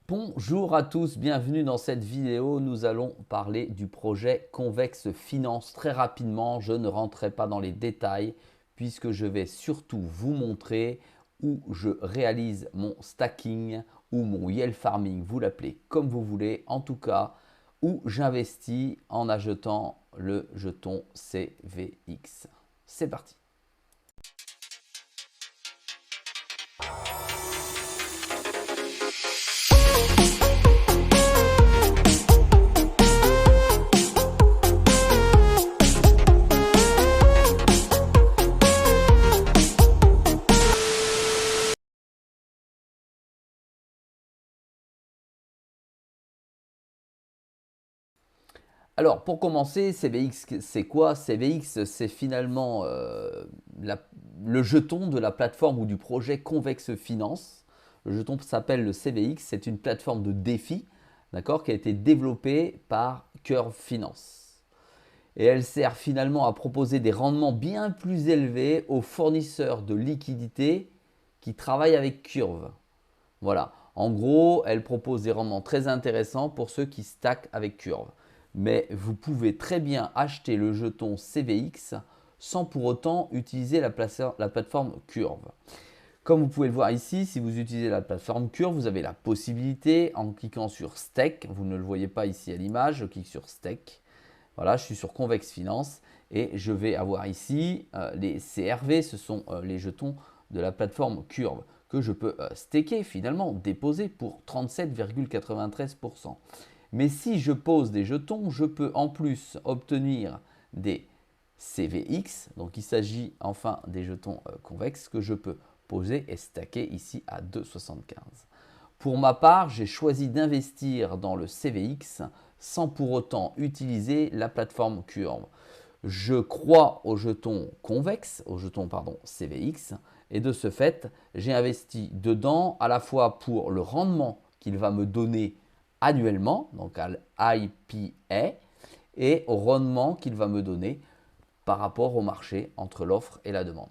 Bonjour à tous, bienvenue dans cette vidéo. Nous allons parler du projet Convex Finance très rapidement. Je ne rentrerai pas dans les détails puisque je vais surtout vous montrer où je réalise mon stacking ou mon yield farming, vous l'appelez comme vous voulez. En tout cas, où j'investis en achetant le jeton CVX. C'est parti. Alors, pour commencer, CVX, c'est quoi? CVX, c'est finalement le jeton de la plateforme ou du projet Convex Finance. Le jeton s'appelle le CVX. C'est une plateforme de défi, d'accord, qui a été développée par Curve Finance. Et elle sert finalement à proposer des rendements bien plus élevés aux fournisseurs de liquidités qui travaillent avec Curve. Voilà. En gros, elle propose des rendements très intéressants pour ceux qui stackent avec Curve. Mais vous pouvez très bien acheter le jeton CVX sans pour autant utiliser la plateforme Curve. Comme vous pouvez le voir ici, si vous utilisez la plateforme Curve, vous avez la possibilité, en cliquant sur Stake, vous ne le voyez pas ici à l'image, je clique sur Stake. Voilà, je suis sur Convex Finance et je vais avoir ici les CRV, ce sont les jetons de la plateforme Curve que je peux staker finalement, déposer pour 37,93%. Mais si je pose des jetons, je peux en plus obtenir des CVX. Donc il s'agit enfin des jetons convexes que je peux poser et stacker ici à 2,75. Pour ma part, j'ai choisi d'investir dans le CVX sans pour autant utiliser la plateforme Curve. Je crois au jeton convexe, au jeton CVX, et de ce fait, j'ai investi dedans à la fois pour le rendement qu'il va me donner annuellement, donc à l'IPA, et au rendement qu'il va me donner par rapport au marché entre l'offre et la demande.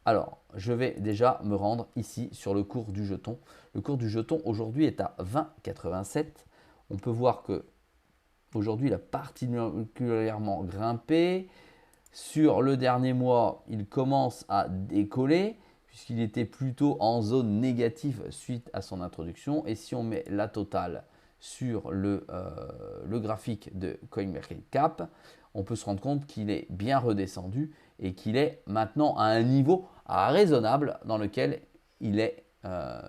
Alors, je vais déjà me rendre ici sur le cours du jeton. Le cours du jeton aujourd'hui est à 20,87. On peut voir que aujourd'hui, il a particulièrement grimpé. Sur le dernier mois, il commence à décoller puisqu'il était plutôt en zone négative suite à son introduction. Et si on met la totale sur le graphique de CoinMarketCap, on peut se rendre compte qu'il est bien redescendu et qu'il est maintenant à un niveau raisonnable dans lequel il est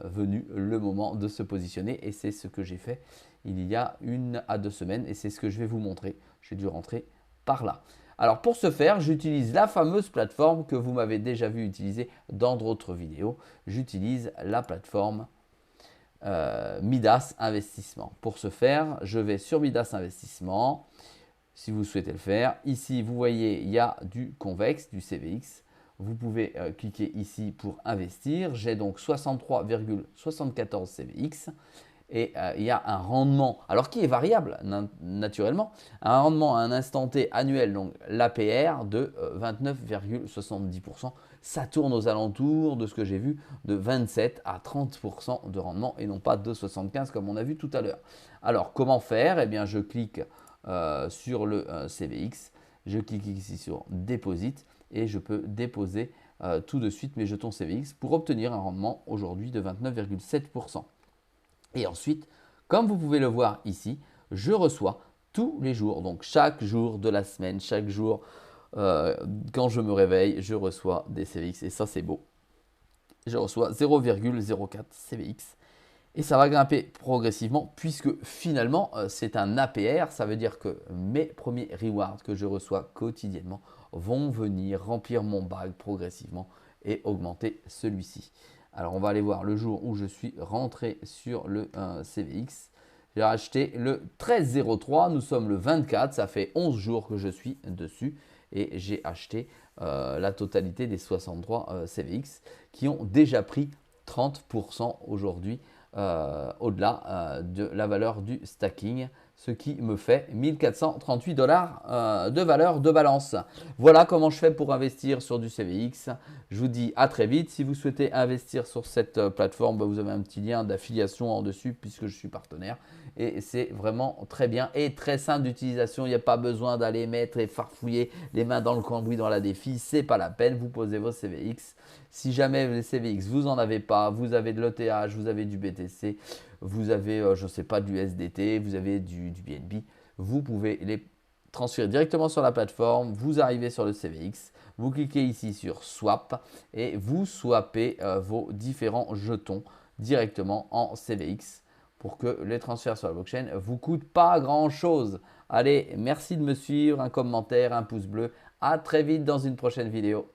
venu le moment de se positionner. Et c'est ce que j'ai fait il y a 1 à 2 semaines et c'est ce que je vais vous montrer. J'ai dû rentrer par là. Alors pour ce faire, j'utilise la fameuse plateforme que vous m'avez déjà vu utiliser dans d'autres vidéos. J'utilise la plateforme Midas Investissement. Pour ce faire, je vais sur Midas Investissement. Si vous souhaitez le faire, ici vous voyez il y a du convexe, du CVX. Vous pouvez cliquer ici pour investir. J'ai donc 63,74 CVX. Et il y a un rendement, alors qui est variable naturellement, un rendement à un instant T annuel, donc l'APR de 29,70%. Ça tourne aux alentours de ce que j'ai vu de 27 à 30% de rendement et non pas de 75 comme on a vu tout à l'heure. Alors comment faire? Eh bien je clique sur le CVX, je clique ici sur Deposit et je peux déposer tout de suite mes jetons CVX pour obtenir un rendement aujourd'hui de 29,7%. Et ensuite, comme vous pouvez le voir ici, je reçois tous les jours, donc chaque jour de la semaine, chaque jour, quand je me réveille, je reçois des CVX et ça c'est beau. Je reçois 0,04 CVX et ça va grimper progressivement puisque finalement c'est un APR, ça veut dire que mes premiers rewards que je reçois quotidiennement vont venir remplir mon bag progressivement et augmenter celui-ci. Alors on va aller voir le jour où je suis rentré sur le CVX. J'ai acheté le 13,03, nous sommes le 24, ça fait 11 jours que je suis dessus et j'ai acheté la totalité des 63 CVX qui ont déjà pris 30% aujourd'hui au-delà de la valeur du stacking, ce qui me fait 1438 $ de valeur de balance. Voilà comment je fais pour investir sur du CVX. Je vous dis à très vite. Si vous souhaitez investir sur cette plateforme, vous avez un petit lien d'affiliation en dessus puisque je suis partenaire. Et c'est vraiment très bien et très simple d'utilisation. Il n'y a pas besoin d'aller mettre et farfouiller les mains dans le cambouis dans la défi. Ce n'est pas la peine. Vous posez vos CVX. Si jamais les CVX, vous n'en avez pas, vous avez de l'ETH, vous avez du BTC, vous avez, je ne sais pas, du SDT, vous avez du BNB, vous pouvez les transférer directement sur la plateforme. Vous arrivez sur le CVX, vous cliquez ici sur Swap et vous swappez vos différents jetons directement en CVX pour que les transferts sur la blockchain ne vous coûtent pas grand-chose. Allez, merci de me suivre, un commentaire, un pouce bleu. À très vite dans une prochaine vidéo.